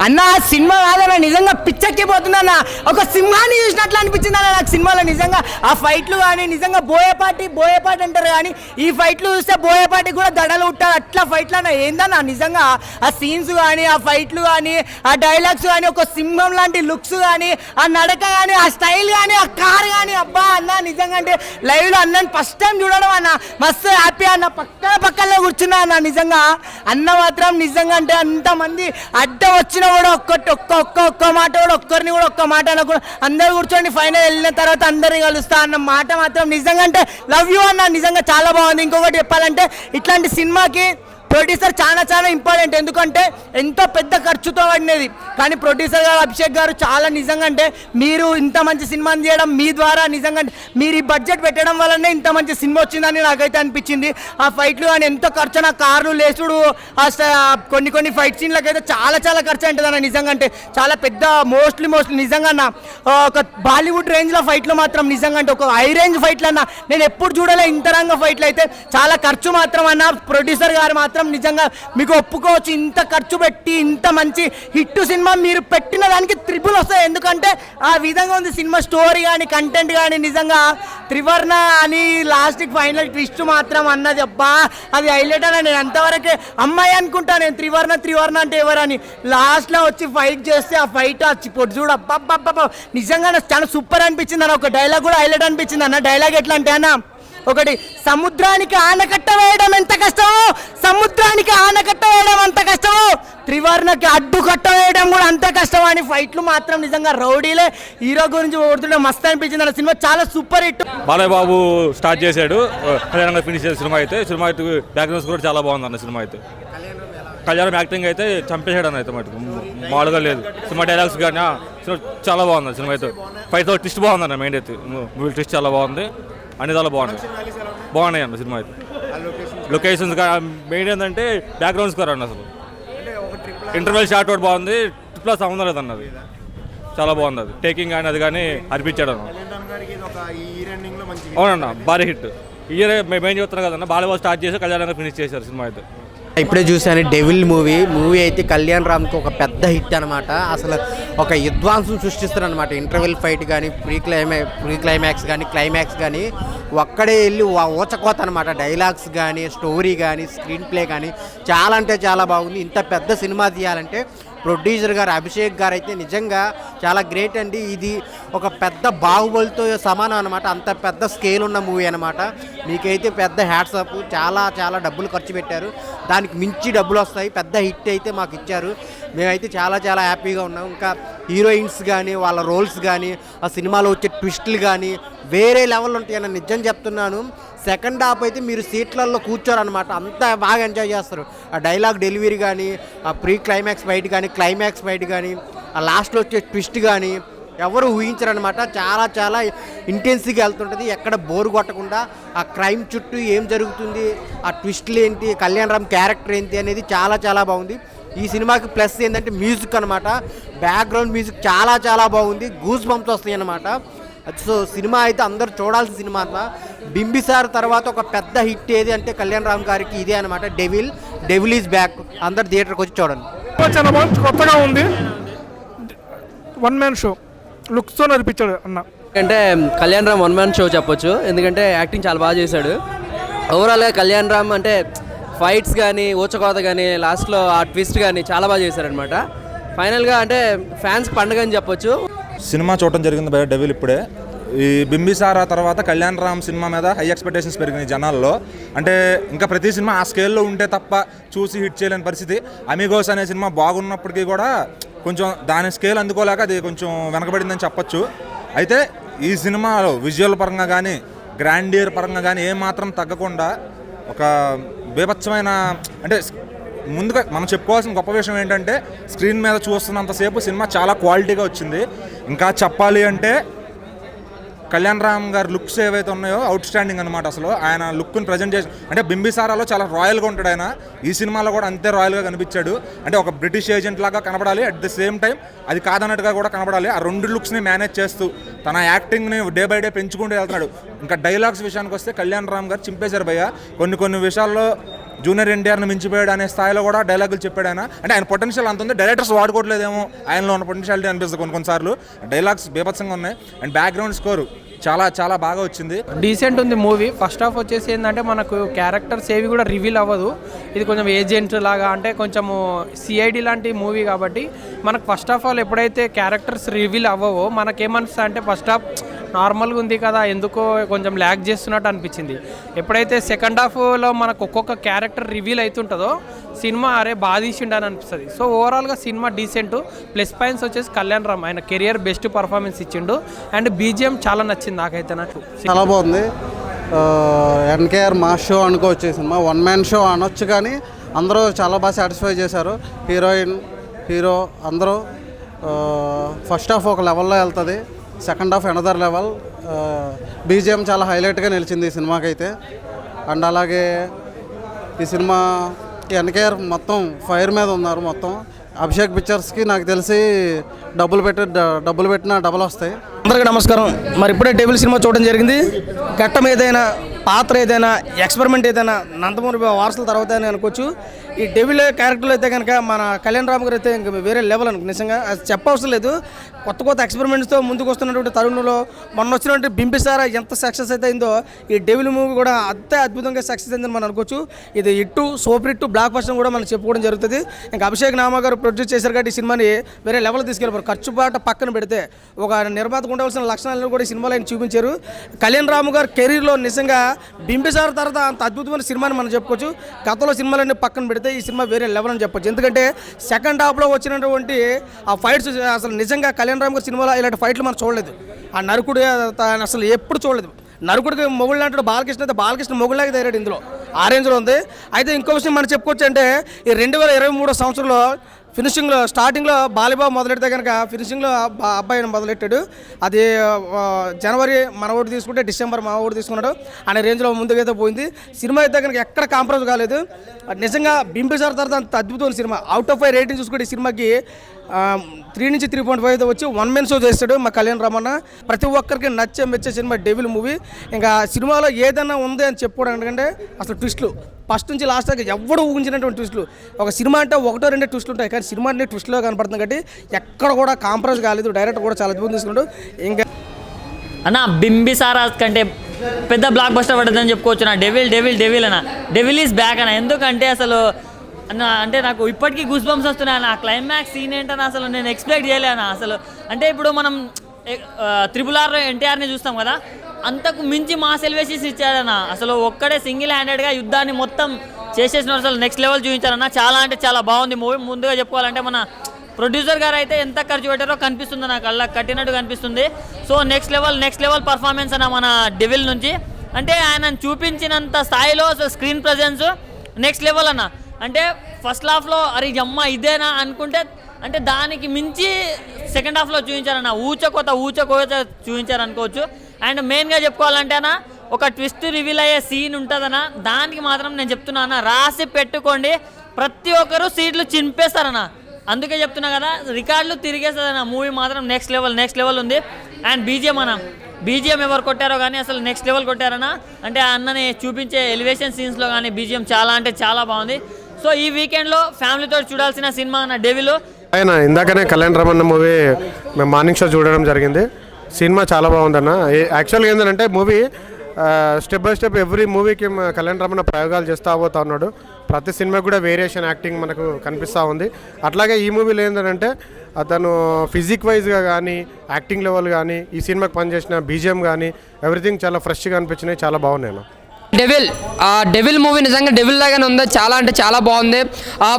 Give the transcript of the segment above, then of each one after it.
అన్న సినిమా కాదన్న నిజంగా పిచ్చెక్కిపోతుంది అన్న. ఒక సింహాన్ని చూసినట్లు అనిపించింది అన్న నాకు సినిమాలో. నిజంగా ఆ ఫైట్లు కానీ నిజంగా బోయపాటి అంటారు కానీ ఈ ఫైట్లు చూస్తే బోయపాటి కూడా దడలు ఉంటారు అట్లా ఫైట్లు అన్న. ఏందన్న నిజంగా ఆ సీన్స్ కానీ ఆ ఫైట్లు కానీ ఆ డైలాగ్స్ కానీ ఒక సింహం లాంటి లుక్స్ కానీ ఆ నడక కానీ ఆ స్టైల్ కానీ ఆ కార్ కానీ అబ్బా అన్న నిజంగా అంటే లైవ్లో అన్నని ఫస్ట్ టైం చూడడం అన్న మస్తు హ్యాపీ అన్న. పక్కనే కూర్చున్నా అన్న. నిజంగా అన్న మాత్రం నిజంగా అంటే అంతమంది అడ్డం వచ్చినా కూడా ఒక్క మాట కూడా ఒక్కరిని కూడా ఒక్క మాట అనకుండా అందరు కూర్చోండి ఫైనల్ వెళ్ళిన తర్వాత అందరిని కలుస్తా అన్న మాట మాత్రం నిజంగా అంటే లవ్ యూ అన్న. నిజంగా చాలా బాగుంది. ఇంకొకటి చెప్పాలంటే ఇట్లాంటి సినిమాకి ప్రొడ్యూసర్ చాలా ఇంపార్టెంట్. ఎందుకంటే ఎంతో పెద్ద ఖర్చుతో పడినది కానీ ప్రొడ్యూసర్ గారు అభిషేక్ గారు చాలా నిజంగా అంటే మీరు ఇంత మంచి సినిమాని చేయడం మీ ద్వారా నిజంగా మీరు ఈ బడ్జెట్ పెట్టడం వల్లనే ఇంత మంచి సినిమా వచ్చిందని నాకైతే అనిపించింది. ఆ ఫైట్లు కానీ ఎంతో ఖర్చు నా కార్లు లేచుడు కొన్ని ఫైట్ సీన్లకు అయితే చాలా ఖర్చు ఉంటుంది అన్న. నిజంగా అంటే చాలా పెద్ద మోస్ట్లీ నిజంగా అన్న ఒక బాలీవుడ్ రేంజ్లో ఫైట్లు మాత్రం నిజంగా అంటే ఒక హై రేంజ్ ఫైట్లు అన్న నేను ఎప్పుడు చూడలే. ఇంత రంగ ఫైట్లు అయితే చాలా ఖర్చు మాత్రం అన్న. ప్రొడ్యూసర్ గారు మాత్రం నిజంగా మీకు ఒప్పుకోవచ్చు. ఇంత ఖర్చు పెట్టి ఇంత మంచి హిట్ సినిమా మీరు పెట్టిన దానికి త్రిపుల్ వస్తాయి. ఎందుకంటే ఆ విధంగా ఉంది సినిమా స్టోరీ కానీ కంటెంట్ కానీ. నిజంగా త్రివర్ణ అని లాస్ట్కి ఫైనల్ ట్విస్ట్ మాత్రం అన్నది అబ్బా అది హైలైట్ అన్న. నేను అంతవరకే అమ్మాయి అనుకుంటా నేను త్రివర్ణ అంటే ఎవరని. లాస్ట్లో వచ్చి ఫైట్ చేస్తే ఆ ఫైట్ చూడు అబ్బా నిజంగా చాలా సూపర్ అనిపించింది అన్న. ఒక డైలాగ్ కూడా హైలైట్ అనిపించింది అన్న. డైలాగ్ ఎట్లా అంటే అన్న ఒకటి సముద్రానికి ఆనకట్ట వేయడం ఎంత కష్టమో సముద్రానికి ఆనకట్ట వేయడం అంత కష్టమో త్రివర్ణకి అడ్డు కట్ట వేయడం కూడా అంత కష్టం అని ఫైట్లు మాత్రం నిజంగా రౌడీలే. హీరో గురించి ఓడుతుంటే మస్తు అనిపించింది అన్న. సినిమా చాలా super hit. Balayya Babu start చేశాడు కళ్యాణంగా ఫినిష్ చేసే సినిమా అయితే బ్యాక్గ్రౌండ్స్ కూడా చాలా బాగుంది అన్న. సినిమా అయితే కళ్యాణం యాక్టింగ్ అయితే చంపేశాడు అన్న. అయితే మటుకు మామూలుగా లేదు. సినిమా డైలాగ్స్ కానీ సినిమా చాలా బాగుంది. సినిమా అయితే ఫైట్ ట్విస్ట్ బాగుంది అన్న. మెయిన్ అయితే మూవీ ట్విస్ట్ చాలా బాగుంది. అన్ని చాలా బాగున్నాయి అన్న. సినిమా అయితే లొకేషన్స్ మెయిన్ ఏంటంటే బ్యాక్గ్రౌండ్స్ కూడా అన్న. అసలు ఇంటర్వెల్ షాట్ ఒకటి బాగుంది. ట్రిప్లా సంబంధం లేదు అన్నది చాలా బాగుంది. అది టేకింగ్ కానీ అది కానీ అనిపించాడు అన్న. అవునన్న భారీ హిట్. ఇయర్ మెయిన్ చెప్తున్నా కదన్న. బాలయ్య స్టార్ట్ చేసి కళ్యాణంగా ఫినిష్ చేశారు సినిమా అయితే. ఇప్పుడే చూసాను డెవిల్ మూవీ అయితే కళ్యాణ్ రామ్కి ఒక పెద్ద హిట్ అనమాట. అసలు ఒక విధ్వంసం సృష్టిస్తారు అనమాట. ఇంటర్వెల్ ఫైట్ కానీ ప్రీ క్లైమాక్స్ కానీ క్లైమాక్స్ కానీ ఒక్కడే వెళ్ళి ఊచకోత అనమాట. డైలాగ్స్ కానీ స్టోరీ కానీ స్క్రీన్ ప్లే కానీ చాలా అంటే చాలా బాగుంది. ఇంత పెద్ద సినిమా తీయాలంటే ప్రొడ్యూసర్ గారు అభిషేక్ గారు అయితే నిజంగా చాలా గ్రేట్ అండి. ఇది ఒక పెద్ద బాహుబలితో సమానం అనమాట. అంత పెద్ద స్కేల్ ఉన్న మూవీ అనమాట. మీకైతే పెద్ద హ్యాట్సాప్. చాలా డబ్బులు ఖర్చు పెట్టారు. దానికి మించి డబ్బులు వస్తాయి. పెద్ద హిట్ అయితే మాకు ఇచ్చారు. మేమైతే చాలా హ్యాపీగా ఉన్నాం. ఇంకా హీరోయిన్స్ కానీ వాళ్ళ రోల్స్ కానీ ఆ సినిమాలో వచ్చే ట్విస్టులు కానీ వేరే లెవెల్ ఉంటాయని నిజం చెప్తున్నాను. సెకండ్ హాఫ్ అయితే మీరు సీట్లలో కూర్చోరనమాట. అంత బాగా ఎంజాయ్ చేస్తారు. ఆ డైలాగ్ డెలివరీ కానీ ఆ ప్రీ క్లైమాక్స్ ఫైట్ కానీ క్లైమాక్స్ ఫైట్ కానీ ఆ లాస్ట్లో వచ్చే ట్విస్ట్ కానీ ఎవరు ఊహించరనమాట. చాలా ఇంటెన్స్గా వెళ్తుంటుంది. ఎక్కడ బోరు కొట్టకుండా ఆ క్రైమ్ చుట్టూ ఏం జరుగుతుంది, ఆ ట్విస్ట్లు ఏంటి, కళ్యాణ్ రామ్ క్యారెక్టర్ ఏంటి అనేది చాలా బాగుంది. ఈ సినిమాకి ప్లస్ ఏంటంటే మ్యూజిక్ అనమాట. బ్యాక్గ్రౌండ్ మ్యూజిక్ చాలా బాగుంది. గూస్ బంప్స్ వస్తాయి అనమాట. సో సినిమా అయితే అందరూ చూడాల్సిన సినిమా. బింబిసార్ తర్వాత ఒక పెద్ద హిట్ ఏది అంటే కళ్యాణ్ రామ్ గారికి ఇదే అనమాట. Devil is back. అందరు థియేటర్కి వచ్చి చూడండి. చాలా బాగుంది. కొత్తగా ఉంది. వన్ మ్యాన్ షో లుక్స్తో నడిపించాడు అన్న. అంటే Kalyan Ram one man show చెప్పొచ్చు. ఎందుకంటే యాక్టింగ్ చాలా బాగా చేశాడు. ఓవరాల్గా కళ్యాణ్ రామ్ అంటే ఫైట్స్ కానీ ఊచకోత కానీ లాస్ట్లో ఆ ట్విస్ట్ కానీ చాలా బాగా చేశారనమాట. ఫైనల్గా అంటే ఫ్యాన్స్ పండుగ అని చెప్పొచ్చు. సినిమా చూడటం జరిగింది బయట డెవిల్. ఇప్పుడే ఈ బింబిసారా తర్వాత కళ్యాణ్ రామ్ సినిమా మీద హై ఎక్స్పెక్టేషన్స్ పెరిగినాయి జనాల్లో. అంటే ఇంకా ప్రతి సినిమా ఆ స్కేల్లో ఉంటే తప్ప చూసి హిట్ చేయలేని పరిస్థితి. అమిగోస్ అనే సినిమా బాగున్నప్పటికీ కూడా కొంచెం దాని స్కేల్ అందుకోలేక అది కొంచెం వెనకబడిందని చెప్పొచ్చు. అయితే ఈ సినిమాలో విజువల్ పరంగా కానీ గ్రాండియర్ పరంగా కానీ ఏమాత్రం తగ్గకుండా ఒక బీభత్సమైన అంటే ముందుగా మనం చెప్పుకోవాల్సిన గొప్ప విషయం ఏంటంటే స్క్రీన్ మీద చూస్తున్నంతసేపు సినిమా చాలా క్వాలిటీగా వచ్చింది. ఇంకా చెప్పాలి అంటే కళ్యాణ్ రామ్ గారి లుక్స్ ఏవైతే ఉన్నాయో అవుట్ స్టాండింగ్ అనమాట. అసలు ఆయన లుక్ని ప్రజెంట్ చేసి అంటే బింబిసారాలో చాలా రాయల్గా ఉంటాడు ఆయన. ఈ సినిమాలో కూడా అంతే రాయల్గా కనిపించాడు. అంటే ఒక బ్రిటిష్ ఏజెంట్ లాగా కనబడాలి, అట్ ద సేమ్ టైం అది కాదన్నట్టుగా కూడా కనబడాలి. ఆ రెండు లుక్స్ని మేనేజ్ చేస్తూ తన యాక్టింగ్ని డే బై డే పెంచుకుంటూ వెళ్తున్నాడు. ఇంకా డైలాగ్స్ విషయానికి వస్తే కళ్యాణ్ రామ్ గారు చింపేశారు భయ్య. కొన్ని విషయాల్లో జూనియర్ ఎన్టీఆర్ని మించిపోయాడు అనే స్థాయిలో కూడా డైలాగులు చెప్పాడు ఆయన. అంటే ఆయన పొటెన్షియల్ అంత ఉంది, డైరెక్టర్స్ వాడుకోవట్లేదేమో ఆయనలో ఉన్న పొటెన్షియాలిటీ అనిపిస్తుంది కొన్నిసార్లు. డైలాగ్స్ బీభత్సంగా ఉన్నాయి అండ్ బ్యాక్గ్రౌండ్ స్కోరు చాలా చాలా బాగా వచ్చింది. డీసెంట్ ఉంది మూవీ. ఫస్ట్ హాఫ్ వచ్చేసి ఏంటంటే మనకు క్యారెక్టర్స్ ఏవి కూడా రివీల్ అవ్వదు. ఇది కొంచెం ఏజెంట్ లాగా, అంటే కొంచెము సిఐడి లాంటి మూవీ కాబట్టి మనకు ఫస్ట్ ఆఫ్ ఆల్ ఎప్పుడైతే క్యారెక్టర్స్ రివీల్ అవ్వవో మనకేమనిపిస్తుంది అంటే ఫస్ట్ హాఫ్ నార్మల్గా ఉంది కదా, ఎందుకో కొంచెం ల్యాగ్ చేస్తున్నట్టు అనిపించింది. ఎప్పుడైతే సెకండ్ హాఫ్లో మనకు ఒక్కొక్క క్యారెక్టర్ రివీల్ అవుతుంటుందో సినిమా అరే బాగా తీసిండు అని అనిపిస్తుంది. సో ఓవరాల్గా సినిమా డీసెంట్. ప్లస్ పాయింట్స్ వచ్చేసి కళ్యాణ్ రామ్ ఆయన కెరియర్ బెస్ట్ పర్ఫార్మెన్స్ ఇచ్చిండు అండ్ బీజిఎం చాలా నచ్చింది నాకైతే. నాకు చాలా బాగుంది. ఎన్కేఆర్ మాస్ షో అనుకోవచ్చు ఈ సినిమా. వన్ మ్యాన్ షో అనొచ్చు కానీ అందరూ చాలా బాగా సాటిస్ఫై చేశారు. హీరోయిన్, హీరో అందరూ. ఫస్ట్ హాఫ్ ఒక లెవెల్లో వెళ్తుంది, second half another level. BGM చాలా హైలైట్గా నిలిచింది ఈ సినిమాకి అయితే. అండ్ అలాగే ఈ సినిమా ఎన్కేఆర్ మొత్తం ఫైర్ మీద ఉన్నారు. మొత్తం అభిషేక్ పిక్చర్స్కి నాకు తెలిసి డబ్బులు పెట్టినా డబ్బులు వస్తాయి. అందరికీ నమస్కారం. మరి ఇప్పుడే డెవిల్ సినిమా చూడడం జరిగింది. ఘట్టం ఏదైనా, పాత్ర ఏదైనా, ఎక్స్పెరిమెంట్ ఏదైనా నందమూరి వారసుల తర్వాత అని అనుకోవచ్చు. ఈ డెవిల్ క్యారెక్టర్లో అయితే కనుక మన కళ్యాణ్ రామ్ గారు అయితే ఇంక వేరే లెవెల్ అనుకో. నిజంగా అది చెప్పవసరం లేదు. కొత్త ఎక్స్పెరిమెంట్స్తో ముందుకు వస్తున్నటువంటి తరుణంలో మొన్న వచ్చినటువంటి బింబిసారా ఎంత సక్సెస్ అయితే అయిందో ఈ డెవిల్ మూవీ కూడా అంతే అద్భుతంగా సక్సెస్ అయిందని మనం అనుకోవచ్చు. ఇది hit, super hit, block buster కూడా మనం చెప్పుకోవడం జరుగుతుంది. ఇంకా అభిషేక్ నామా గారు ప్రొడ్యూస్ చేశారు కాబట్టి ఈ సినిమాని వేరే లెవెల్ తీసుకెళ్ళిపోరు. ఖర్చు బాట పక్కన పెడితే ఒక నిర్మాతకు ఉండవలసిన లక్షణాలను కూడా ఈ సినిమాలో ఆయన చూపించారు. కళ్యాణ్ రామ్ గారు కెరీర్లో నిజంగా బింబిసార తర్వాత అంత అద్భుతమైన సినిమాని మనం చెప్పుకోవచ్చు. గతంలో సినిమాలన్నీ పక్కన పెడితే ఈ సినిమా వేరే లెవెల్ అని చెప్పొచ్చు. ఎందుకంటే సెకండ్ హాఫ్లో వచ్చినటువంటి ఆ ఫైట్స్ అసలు నిజంగా కళ్యాణ్ రామ్ గారి సినిమాలో ఇలాంటి ఫైట్లు మనం చూడలేదు. ఆ నరుకుడు అసలు ఎప్పుడు చూడలేదు. నరుకుడికి మొగుళ్ళు అంటాడు బాలకృష్ణ, అయితే బాలకృష్ణ మొగుళ్ళగా తయారాడు ఇందులో. ఆ రేంజ్లో ఉంది. అయితే ఇంకో విషయం మనం చెప్పుకోవచ్చు అంటే ఈ 2023 సంవత్సరంలో ఫినిషింగ్లో స్టార్టింగ్లో బాలీబాబు మొదలెడితే కనుక ఫినిషింగ్లో అబ్బాయిని మొదలెట్టాడు. అది జనవరి మన ఓటు తీసుకుంటే డిసెంబర్ మా ఓటు తీసుకున్నాడు అనే రేంజ్లో ముందుకైతే పోయింది. సినిమా అయితే కనుక ఎక్కడ కాంప్రమైజ్ కాలేదు. నిజంగా బింబిసార్ తర్వాత అంత అద్భుతమైన సినిమా. అవుట్ ఆఫ్ 5 రేటింగ్ చూసుకుంటే ఈ సినిమాకి 3 నుంచి 3.5 అయితే వచ్చి 1 మెన్ షో చేస్తాడు మా కళ్యాణ్ రామన్న. ప్రతి ఒక్కరికి మెచ్చే సినిమా డెవిల్ మూవీ. ఇంకా సినిమాలో ఏదైనా ఉంది అని చెప్పుకోవడానికంటే అసలు ట్విస్టులు ఫస్ట్ నుంచి లాస్ట్ దాకా ఎవడు ఊహించినటువంటి ట్విస్టులు. ఒక సినిమా అంటే 1-2 ట్విస్టులు ఉంటాయి కానీ సినిమా అంటే ట్విస్ట్లో కనపడుతుంది కాబట్టి ఎక్కడ కూడా కాంప్రమైజ్ కాలేదు. డైరెక్టర్ కూడా చాలా అద్భుతం తీసుకున్నాడు. ఇంకా అన్న బింబిసారా కంటే పెద్ద బ్లాక్ బస్టర్ పడ్డదని చెప్పుకోవచ్చు. నా డెవిల్ అన్న, డెవిల్ ఈజ్ బ్యాక్ అన్న. ఎందుకంటే అసలు అన్న అంటే నాకు ఇప్పటికీ గూస్ బంప్స్ వస్తున్నాయి అన్న. క్లైమాక్స్ సీన్ ఏంటన్నా అసలు నేను ఎక్స్పెక్ట్ చేయలేను అసలు. అంటే ఇప్పుడు మనం RRR ఎన్టీఆర్ని చూస్తాం కదా, అంతకు మించి మాస్ ఎలివేషన్స్ ఇచ్చాడన్న. అసలు ఒక్కడే సింగిల్ హ్యాండెడ్గా యుద్ధాన్ని మొత్తం చేసేసిన అసలు నెక్స్ట్ లెవెల్ చూపించారన్న. చాలా అంటే చాలా బాగుంది మూవీ. ముందుగా చెప్పుకోవాలంటే మన ప్రొడ్యూసర్ గారు అయితే ఎంత ఖర్చు పెట్టారో కనిపిస్తుంది, నాకు అలా కట్టినట్టు కనిపిస్తుంది. సో నెక్స్ట్ లెవెల్ పర్ఫార్మెన్స్ అన్న మన డెవిల్ నుంచి. అంటే ఆయన చూపించినంత స్థాయిలో అసలు స్క్రీన్ ప్రజెన్స్ నెక్స్ట్ లెవెల్ అన్న. అంటే ఫస్ట్ హాఫ్లో అరే అమ్మ ఇదేనా అనుకుంటే అంటే దానికి మించి సెకండ్ హాఫ్లో చూపించారన్న. ఊచకోత చూపించారు అనుకోవచ్చు. అండ్ మెయిన్గా చెప్పుకోవాలంటే అన్న ఒక ట్విస్ట్ రివీల్ అయ్యే సీన్ ఉంటుందన్న. దానికి మాత్రం నేను చెప్తున్నా అన్న, రాసి పెట్టుకోండి. ప్రతి ఒక్కరు సీట్లు చింపేస్తారన్న. అందుకే చెప్తున్నా కదా, రికార్డులు తిరిగేస్తుందన్న. మూవీ మాత్రం నెక్స్ట్ లెవెల్ ఉంది. అండ్ బీజిఎం ఎవరు కొట్టారో కానీ అసలు నెక్స్ట్ లెవెల్ కొట్టారన్న. అంటే ఆ అన్నని చూపించే ఎలివేషన్ సీన్స్లో కానీ బీజిఎం చాలా అంటే చాలా బాగుంది. సో ఈ వీకెండ్లో ఫ్యామిలీతో చూడాల్సిన సినిమా అన్న డెవిల్. ఆయన ఇందాకనే కళ్యాణ్ రామన్న మూవీ మేము మార్నింగ్ షో చూడడం జరిగింది. సినిమా చాలా బాగుందన్న. యాక్చువల్గా ఏంటంటే movie step by step every మూవీకి కళ్యాణ్ రామన్న ప్రయోగాలు చేస్తూ పోతా ఉన్నాడు. ప్రతి సినిమాకి కూడా వేరియేషన్ యాక్టింగ్ మనకు కనిపిస్తూ ఉంది. అట్లాగే ఈ మూవీలో ఏంటంటే అతను ఫిజిక్ వైజ్గా కానీ యాక్టింగ్ లెవెల్ కానీ ఈ సినిమాకి పనిచేసిన బీజిఎం కానీ ఎవ్రీథింగ్ చాలా ఫ్రెష్గా అనిపించినాయి. చాలా బాగున్నాయి. డెవిల్ మూవీ నిజంగా డెవిల్ లాగానే ఉంది. చాలా అంటే చాలా బాగుంది.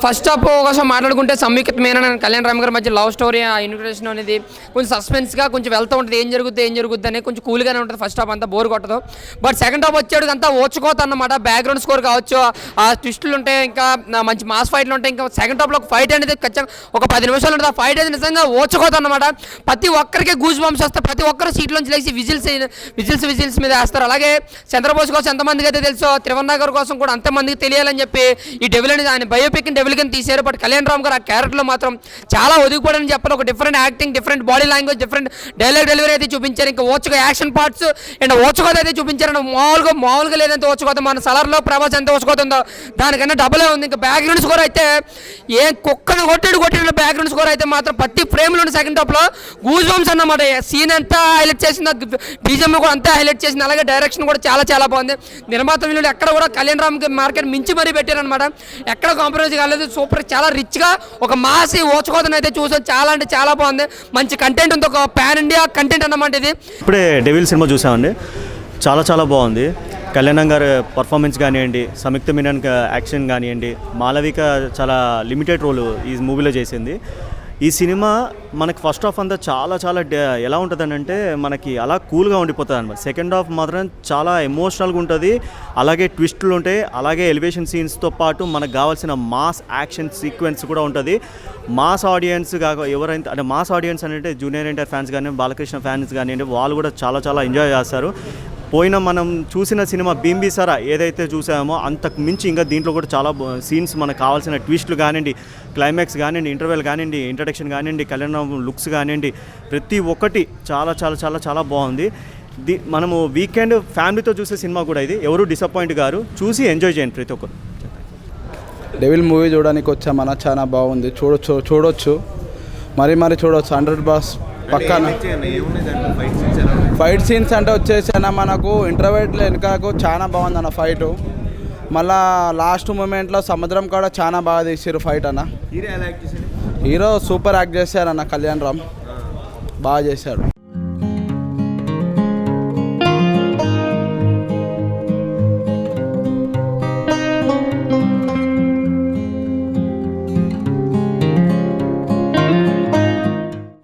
ఫస్ట్ హాఫ్ కోసం మాట్లాడుకుంటే సంయుక్త మీనన్ అండ్ కళ్యాణ్ రామ్ గారి మధ్య లవ్ స్టోరీ, ఆ ఇన్విటేషన్ అనేది కొంచెం సస్పెన్స్గా కొంచెం వెళ్తూ ఉంటుంది. ఏం జరుగుద్ది అని కొంచెం కూల్గానే ఉంటుంది. ఫస్ట్ హాఫ్ అంతా బోర్ కొట్టదు. బట్ సెకండ్ హాఫ్ వచ్చేది అంతా ఓచుకోత అన్నమాట. బ్యాక్గ్రౌండ్ స్కోర్ కావచ్చు, ఆ ట్విస్టులు ఉంటాయి, ఇంకా మంచి మాస్ ఫైట్లు ఉంటాయి. ఇంకా సెకండ్ హాఫ్లో ఒక ఫైట్ అనేది ఖచ్చితంగా ఒక 10 నిమిషాలు ఉంటుంది. ఆ ఫైట్ అనేది నిజంగా ఓచుకోత అన్నమాట. ప్రతి ఒక్కరికి గూస్ బంప్స్ వస్తాయి. ప్రతి ఒక్కరు సీట్లోంచి లేచి విజిల్స్ మీద వేస్తారు. అలాగే చంద్రబోస్ కోసం ఎంతమందికి అయితే తెలుసో త్రివర్ణాగర్ కోసం కూడా అంతమందికి తెలియాలని చెప్పి ఈ డెవిల్ అనేది ఆయన బయోపిక్ డెవిల్ కింద తీశారు. బట్ కళ్యాణ్ రామ్ గారు ఆ క్యారెక్టర్లో మాత్రం చాలా ఒదిగిపోవడం చెప్పాలి. ఒక different acting, different body language, different dialogue delivery అయితే చూపించారు. ఇంకా ఓచుగా యాక్షన్ పార్ట్స్ అండ్ ఓచుకోత అయితే చూపించారు. మామూలుగా లేదంటే ఓచుకోత మన సలార్లో ప్రభాస్ ఎంత ఓచుకోతుందో దానికన్నా డబులే ఉంది. ఇంకా బ్యాక్గ్రౌండ్ స్కోర్ అయితే ఏ కుక్కను కొట్టిన బ్యాక్గ్రౌండ్ స్కోర్ అయితే మాత్రం ప్రతి ఫ్రేమ్లో సెకండ్ హాఫ్లో గూజ్ బంప్స్ అన్నమాట. సీన్ అంతా హైలైట్ చేసింది, బీజిఎం కూడా అంతా హైలైట్ చేసింది. అలాగే డైరెక్షన్ కూడా చాలా బాగుంది. నిర్మాత వీళ్ళు ఎక్కడ కూడా కళ్యాణ్ రామ్కి మార్కెట్ మించి మరీ పెట్టారనమాట. ఎక్కడ కాంప్రమైజ్ కాలేదు. సూపర్, చాలా రిచ్గా ఒక మాసి ఓచుకోతను అయితే చూసాం. చాలా అంటే చాలా బాగుంది. మంచి కంటెంట్ ఉంది, ఒక పాన్ ఇండియా కంటెంట్ అన్నమాట ఇది. ఇప్పుడే డెవిల్ సినిమా చూసామండి, చాలా బాగుంది. కళ్యాణ్ గారి పర్ఫార్మెన్స్ కానివ్వండి, సంయుక్త మీనన్ యాక్షన్ కానివ్వండి, మాలవిక చాలా లిమిటెడ్ రోల్ ఈ మూవీలో చేసింది. ఈ సినిమా మనకి ఫస్ట్ హాఫ్ అంతా చాలా ఎలా ఉంటుంది అంటే మనకి అలా కూల్గా ఉండిపోతుంది అనమాట. సెకండ్ హాఫ్ మాత్రం చాలా ఎమోషనల్గా ఉంటుంది. అలాగే ట్విస్టులు ఉంటాయి, అలాగే ఎలివేషన్ సీన్స్తో పాటు మనకు కావాల్సిన మాస్ యాక్షన్ సీక్వెన్స్ కూడా ఉంటుంది. మాస్ ఆడియన్స్ ఎవరైతే అంటే మాస్ ఆడియన్స్ అంటే జూనియర్ ఎన్టీఆర్ ఫ్యాన్స్ కానీ, బాలకృష్ణ ఫ్యాన్స్ కానివ్వండి, వాళ్ళు కూడా చాలా ఎంజాయ్ చేస్తారు. పోయిన మనం చూసిన సినిమా బింబిసారా ఏదైతే చూసామో అంతకు మించి ఇంకా దీంట్లో కూడా చాలా సీన్స్ మనకు కావాల్సిన ట్విస్టులు కానివ్వండి, క్లైమాక్స్ కానివ్వండి, ఇంటర్వెల్ కానివ్వండి, ఇంట్రడక్షన్ కానివ్వండి, కళ్యాణ్ లుక్స్ కానివ్వండి, ప్రతి ఒక్కటి చాలా బాగుంది. మనము వీకెండ్ ఫ్యామిలీతో చూసే సినిమా కూడా ఇది. ఎవరు డిసప్పాయింట్ గారు, చూసి ఎంజాయ్ చేయండి ప్రతి ఒక్కరు. డెవిల్ మూవీ చూడడానికి వచ్చామన్న, చాలా బాగుంది. చూడొచ్చు మరి చూడొచ్చు. 100% పక్కన ఫైట్ సీన్స్ అంటే వచ్చేసిన మనకు ఇంటర్వెట్లో వెనుకకు చాలా బాగుంది అన్న ఫైటు. మళ్ళా లాస్ట్ మూమెంట్లో సముద్రం కూడా చాలా బాగా తీసారు ఫైట్ అన్న. హీరో సూపర్ యాక్ట్ చేశారన్న, కళ్యాణ్ రామ్ బాగా చేశాడు.